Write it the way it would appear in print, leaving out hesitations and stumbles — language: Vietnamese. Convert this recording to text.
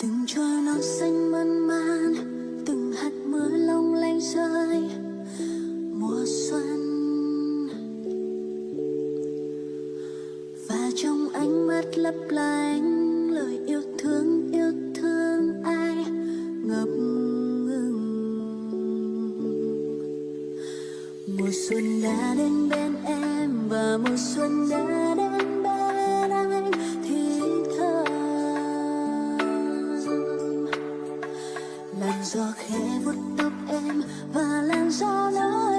từng trôi non xanh mơn man, từng hạt mưa long lanh rơi mùa xuân. Và trong ánh mắt lấp lánh lời yêu thương ai ngập ngừng. Mùa xuân đã đến bên em và mùa xuân đã đến bên anh thì thầm. Làn gió khẽ vuốt tóc em và làn gió nói